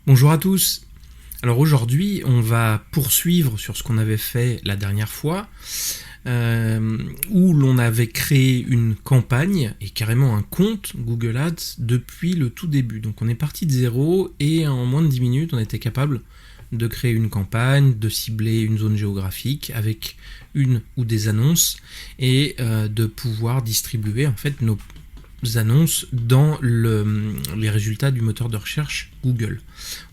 Bonjour à tous. Alors aujourd'hui, on va poursuivre sur ce qu'on avait fait la dernière fois, où l'on avait créé une campagne et carrément un compte Google Ads depuis le tout début. Donc on est parti de zéro et en moins de 10 minutes, on était capable de créer une campagne, de cibler une zone géographique avec une ou des annonces et de pouvoir distribuer en fait nos annonces dans les résultats du moteur de recherche Google.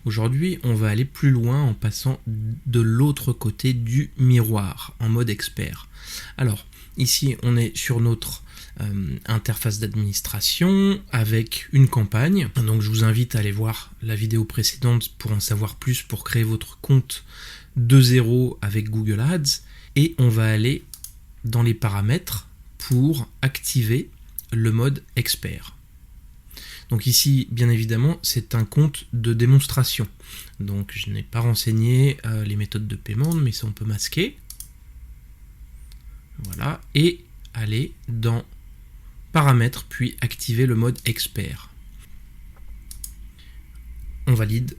Aujourd'hui, on va aller plus loin en passant de l'autre côté du miroir, en mode expert. Alors, ici, on est sur notre interface d'administration avec une campagne. Donc, je vous invite à aller voir la vidéo précédente pour en savoir plus, pour créer votre compte de zéro avec Google Ads. Et on va aller dans les paramètres pour activer le mode expert. Donc ici, bien évidemment, c'est un compte de démonstration. Donc je n'ai pas renseigné les méthodes de paiement, mais ça on peut masquer. Voilà, et aller dans paramètres, puis activer le mode expert. On valide.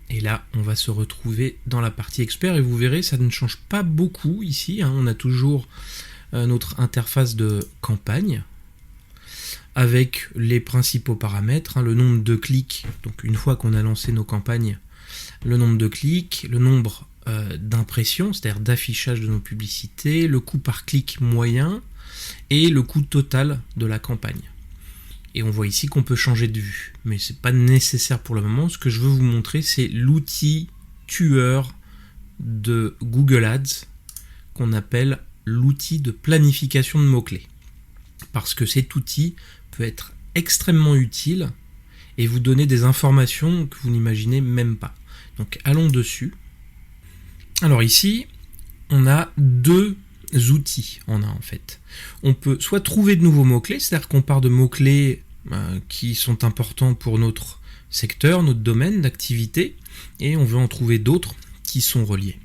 Et là, on va se retrouver dans la partie expert, et vous verrez, ça ne change pas beaucoup ici. On a toujours notre interface de campagne, avec les principaux paramètres, le nombre de clics, donc une fois qu'on a lancé nos campagnes, le nombre de clics, le nombre d'impressions, c'est-à-dire d'affichage de nos publicités, le coût par clic moyen et le coût total de la campagne. Et on voit ici qu'on peut changer de vue, mais c'est pas nécessaire pour le moment. Ce que je veux vous montrer, c'est l'outil tueur de Google Ads qu'on appelle l'outil de planification de mots-clés. Parce que cet outil peut être extrêmement utile et vous donner des informations que vous n'imaginez même pas. Donc allons dessus. Alors ici, on a deux outils en fait. On peut soit trouver de nouveaux mots-clés, c'est-à-dire qu'on part de mots-clés qui sont importants pour notre secteur, notre domaine d'activité, et on veut en trouver d'autres qui sont reliés.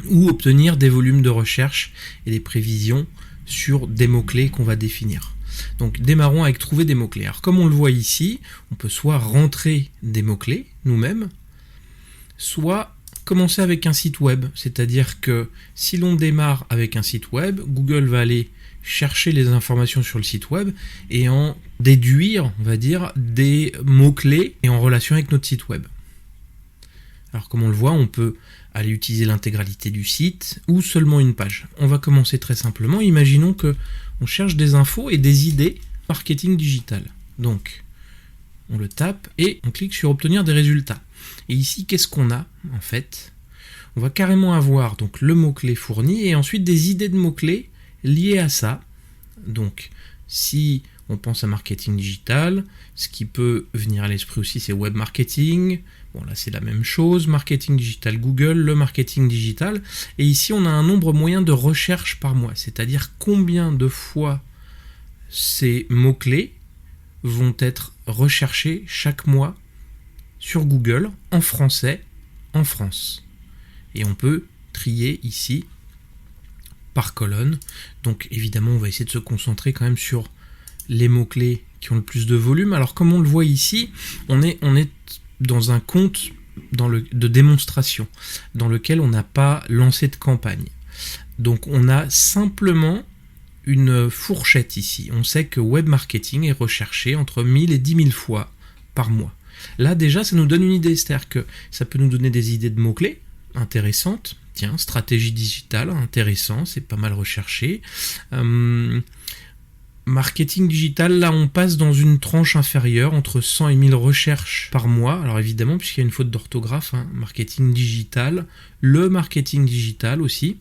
Ou obtenir des volumes de recherche et des prévisions sur des mots-clés qu'on va définir. Donc démarrons avec trouver des mots-clés. Alors comme on le voit ici, on peut soit rentrer des mots-clés nous-mêmes, soit commencer avec un site web. C'est-à-dire que si l'on démarre avec un site web, Google va aller chercher les informations sur le site web et en déduire, on va dire, des mots-clés et en relation avec notre site web. Alors comme on le voit, on peut aller utiliser l'intégralité du site ou seulement une page. On va commencer très simplement. Imaginons que on cherche des infos et des idées marketing digital. Donc, on le tape et on clique sur obtenir des résultats. Et ici, qu'est-ce qu'on a en fait? On va carrément avoir donc le mot-clé fourni et ensuite des idées de mots-clés liées à ça. Donc, si on pense à marketing digital, ce qui peut venir à l'esprit aussi, c'est web marketing. Bon, là, c'est la même chose. Marketing digital Google, le marketing digital. Et ici, on a un nombre moyen de recherche par mois. C'est-à-dire combien de fois ces mots-clés vont être recherchés chaque mois sur Google en français en France. Et on peut trier ici par colonne. Donc, évidemment, on va essayer de se concentrer quand même sur les mots-clés qui ont le plus de volume. Alors comme on le voit ici, on est dans un compte de démonstration dans lequel on n'a pas lancé de campagne. Donc on a simplement une fourchette ici. On sait que web marketing est recherché entre 1000 et 10 000 fois par mois. Là déjà ça nous donne une idée, c'est-à-dire que ça peut nous donner des idées de mots-clés intéressantes. Tiens, stratégie digitale, intéressant, c'est pas mal recherché. Marketing digital, là on passe dans une tranche inférieure, entre 100 et 1000 recherches par mois. Alors évidemment, puisqu'il y a une faute d'orthographe, marketing digital, le marketing digital aussi.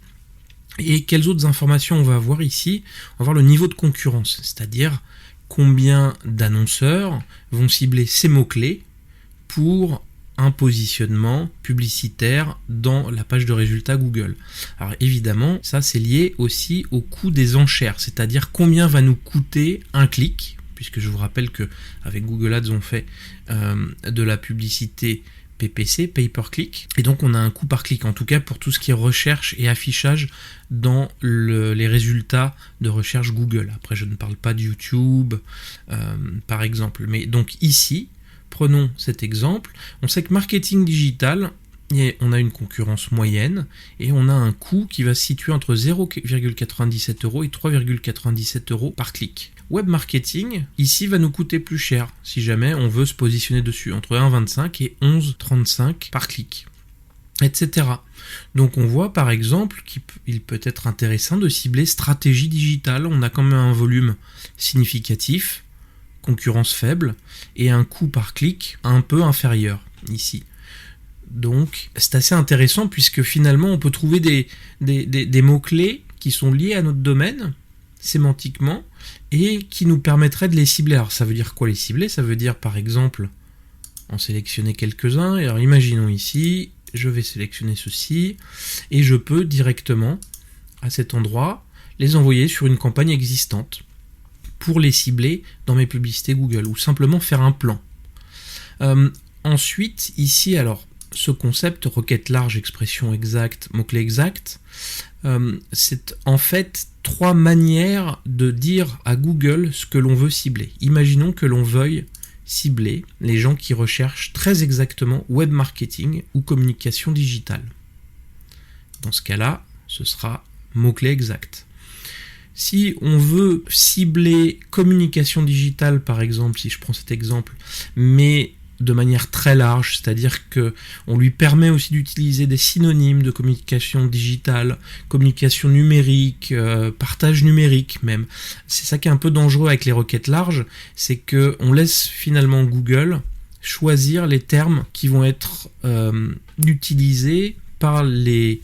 Et quelles autres informations on va avoir ici? On va avoir le niveau de concurrence, c'est-à-dire combien d'annonceurs vont cibler ces mots-clés pour un positionnement publicitaire dans la page de résultats Google. Alors évidemment, ça c'est lié aussi au coût des enchères, c'est-à-dire combien va nous coûter un clic, puisque je vous rappelle que avec Google Ads on fait de la publicité PPC, pay per click, et donc on a un coût par clic, en tout cas pour tout ce qui est recherche et affichage dans les résultats de recherche Google. Après je ne parle pas de YouTube par exemple, mais donc ici, Prenons cet exemple. On sait que marketing digital, on a une concurrence moyenne et on a un coût qui va se situer entre 0,97 € et 3,97 € par clic. Web marketing, ici, va nous coûter plus cher si jamais on veut se positionner dessus, entre 1,25 et 11,35 par clic, etc. Donc on voit par exemple qu'il peut être intéressant de cibler stratégie digitale. On a quand même un volume significatif, concurrence faible et un coût par clic un peu inférieur ici. Donc c'est assez intéressant puisque finalement on peut trouver des mots-clés qui sont liés à notre domaine sémantiquement et qui nous permettraient de les cibler. Alors ça veut dire quoi les cibler? Ça veut dire par exemple en sélectionner quelques-uns. Alors imaginons ici, je vais sélectionner ceci et je peux directement à cet endroit les envoyer sur une campagne existante pour les cibler dans mes publicités Google ou simplement faire un plan. Ensuite ici alors ce concept requête large, expression exacte, mot-clé exact, c'est en fait 3 manières de dire à Google ce que l'on veut cibler. Imaginons que l'on veuille cibler les gens qui recherchent très exactement web marketing ou communication digitale. Dans ce cas-là, ce sera mot-clé exact. Si on veut cibler communication digitale, par exemple, si je prends cet exemple, mais de manière très large, c'est-à-dire que on lui permet aussi d'utiliser des synonymes de communication digitale, communication numérique, partage numérique même. C'est ça qui est un peu dangereux avec les requêtes larges, c'est que on laisse finalement Google choisir les termes qui vont être utilisés par les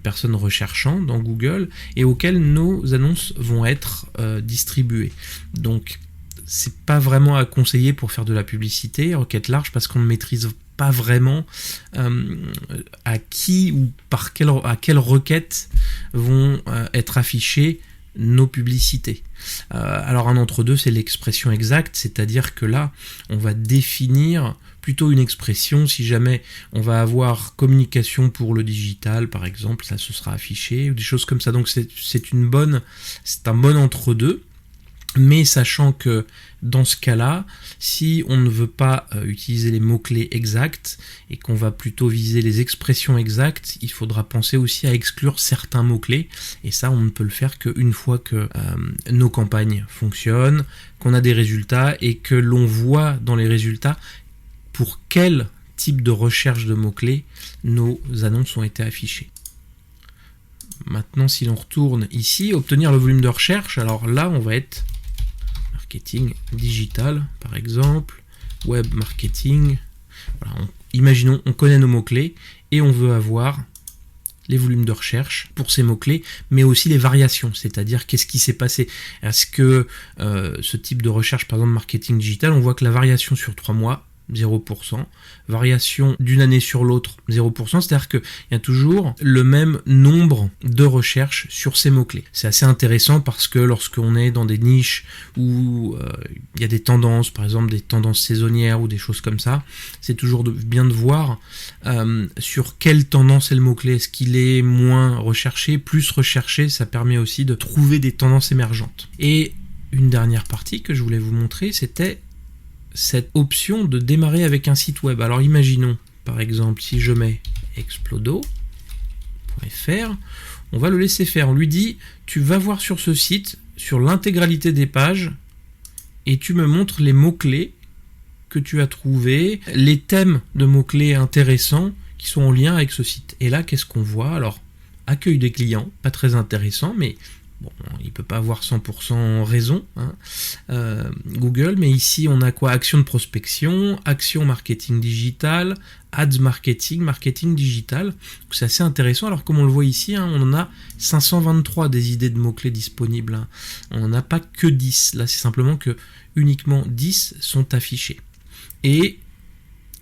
personnes recherchant dans Google et auxquelles nos annonces vont être distribuées. Donc c'est pas vraiment à conseiller pour faire de la publicité, requête large, parce qu'on ne maîtrise pas vraiment à qui ou à quelle requête vont être affichées nos publicités. Alors un entre-deux, c'est l'expression exacte, c'est-à-dire que là, on va définir plutôt une expression. Si jamais on va avoir communication pour le digital, par exemple, ça se sera affiché, ou des choses comme ça. Donc c'est un bon entre-deux. Mais sachant que dans ce cas-là, si on ne veut pas utiliser les mots-clés exacts et qu'on va plutôt viser les expressions exactes, il faudra penser aussi à exclure certains mots-clés. Et ça, on ne peut le faire qu'une fois que nos campagnes fonctionnent, qu'on a des résultats et que l'on voit dans les résultats pour quel type de recherche de mots-clés nos annonces ont été affichées. Maintenant, si l'on retourne ici, obtenir le volume de recherche, alors là, on va être marketing digital, par exemple, web marketing. Voilà, imaginons, on connaît nos mots-clés et on veut avoir les volumes de recherche pour ces mots-clés, mais aussi les variations, c'est-à-dire qu'est-ce qui s'est passé. Est-ce que ce type de recherche, par exemple marketing digital, on voit que la variation sur 3 mois, 0%, variation d'une année sur l'autre, 0%, c'est-à-dire qu'il y a toujours le même nombre de recherches sur ces mots-clés. C'est assez intéressant parce que lorsqu'on est dans des niches où il y a des tendances, par exemple des tendances saisonnières ou des choses comme ça, c'est toujours bien de voir sur quelle tendance est le mot-clé. Est-ce qu'il est moins recherché, plus recherché? Ça permet aussi de trouver des tendances émergentes. Et une dernière partie que je voulais vous montrer, c'était cette option de démarrer avec un site web. Alors imaginons, par exemple, si je mets explodo.fr, on va le laisser faire. On lui dit, tu vas voir sur ce site, sur l'intégralité des pages, et tu me montres les mots-clés que tu as trouvés, les thèmes de mots-clés intéressants qui sont en lien avec ce site. Et là, qu'est-ce qu'on voit? Alors, accueil des clients, pas très intéressant, mais bon, il ne peut pas avoir 100% raison, Google, mais ici on a quoi? Action de prospection, action marketing digital, ads marketing, marketing digital. C'est assez intéressant. Alors comme on le voit ici, on en a 523 des idées de mots-clés disponibles. On n'en a pas que 10. Là c'est simplement que uniquement 10 sont affichés. Et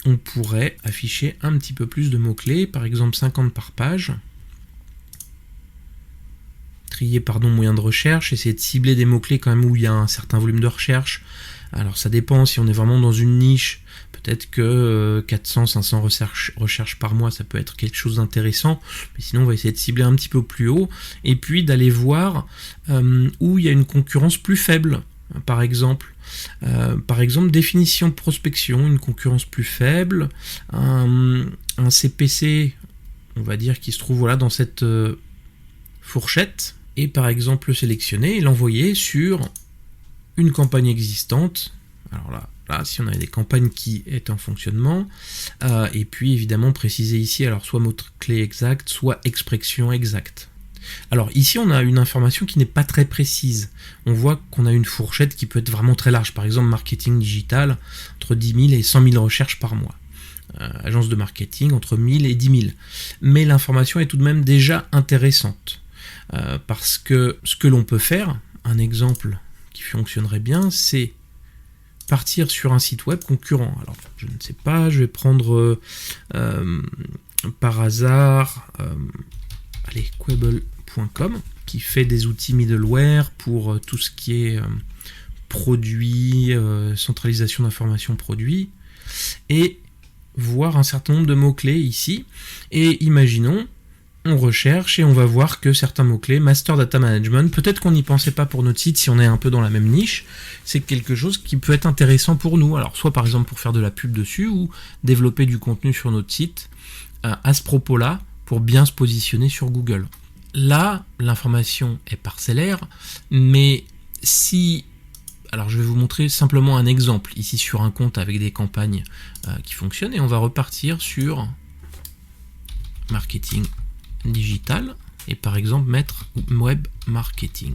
on pourrait afficher un petit peu plus de mots-clés, par exemple 50 par page. Trier par nom moyen de recherche, essayer de cibler des mots-clés quand même où il y a un certain volume de recherche. Alors ça dépend, si on est vraiment dans une niche, peut-être que 400-500 recherches par mois, ça peut être quelque chose d'intéressant, mais sinon on va essayer de cibler un petit peu plus haut, et puis d'aller voir où il y a une concurrence plus faible. par exemple. Définition de prospection, une concurrence plus faible, un CPC, on va dire, qui se trouve dans cette fourchette, et par exemple le sélectionner et l'envoyer sur une campagne existante. Alors là, si on a des campagnes qui est en fonctionnement, et puis évidemment préciser ici, alors soit mot-clé exact, soit expression exacte. Alors ici on a une information qui n'est pas très précise. On voit qu'on a une fourchette qui peut être vraiment très large. Par exemple marketing digital, entre 10 000 et 100 000 recherches par mois. Agence de marketing, entre 1000 et 10 000. Mais l'information est tout de même déjà intéressante. Parce que ce que l'on peut faire, un exemple qui fonctionnerait bien, c'est partir sur un site web concurrent. Alors je ne sais pas, je vais prendre par hasard Quable.com, qui fait des outils middleware pour tout ce qui est produits, centralisation d'informations produits, et voir un certain nombre de mots-clés ici. Et imaginons, on recherche et on va voir que certains mots-clés, Master Data Management, peut-être qu'on n'y pensait pas pour notre site si on est un peu dans la même niche, c'est quelque chose qui peut être intéressant pour nous. Alors soit par exemple pour faire de la pub dessus ou développer du contenu sur notre site à ce propos-là, pour bien se positionner sur Google. Là, l'information est parcellaire, mais si... Alors je vais vous montrer simplement un exemple, ici sur un compte avec des campagnes qui fonctionnent, et on va repartir sur marketing digital, et par exemple mettre web marketing,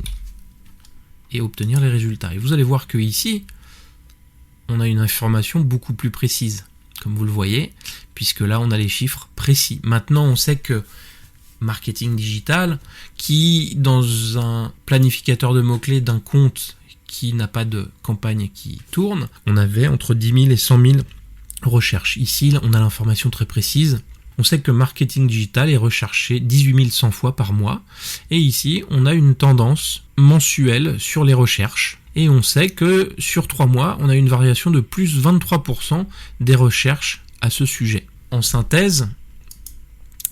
et obtenir les résultats. Et vous allez voir que ici, on a une information beaucoup plus précise, comme vous le voyez, puisque là on a les chiffres précis. Maintenant on sait que marketing digital, qui dans un planificateur de mots-clés d'un compte qui n'a pas de campagne qui tourne, on avait entre 10 000 et 100 000 recherches. Ici on a l'information très précise. On sait que marketing digital est recherché 18 100 fois par mois, et ici on a une tendance mensuelle sur les recherches. Et on sait que sur 3 mois, on a une variation de plus 23% des recherches à ce sujet. En synthèse,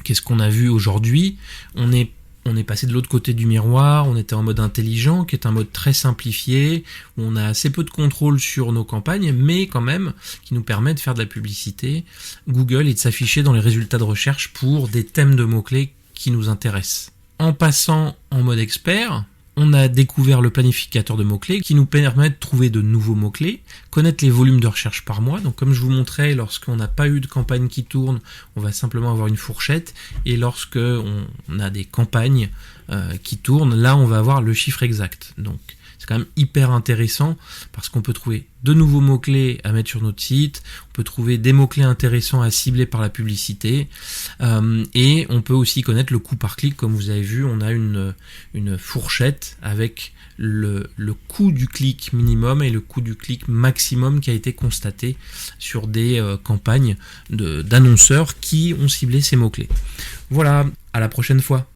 qu'est-ce qu'on a vu aujourd'hui ? On est passé de l'autre côté du miroir, on était en mode intelligent, qui est un mode très simplifié, où on a assez peu de contrôle sur nos campagnes, mais quand même, qui nous permet de faire de la publicité Google et de s'afficher dans les résultats de recherche pour des thèmes de mots-clés qui nous intéressent. En passant en mode expert, on a découvert le planificateur de mots-clés qui nous permet de trouver de nouveaux mots-clés, connaître les volumes de recherche par mois. Donc comme je vous montrais, lorsqu'on n'a pas eu de campagne qui tourne, on va simplement avoir une fourchette. Et lorsque on a des campagnes qui tournent, là on va avoir le chiffre exact. Donc c'est quand même hyper intéressant parce qu'on peut trouver de nouveaux mots-clés à mettre sur notre site, on peut trouver des mots-clés intéressants à cibler par la publicité, et on peut aussi connaître le coût par clic. Comme vous avez vu, on a une fourchette avec le coût du clic minimum et le coût du clic maximum qui a été constaté sur des campagnes d'annonceurs qui ont ciblé ces mots-clés. Voilà, à la prochaine fois.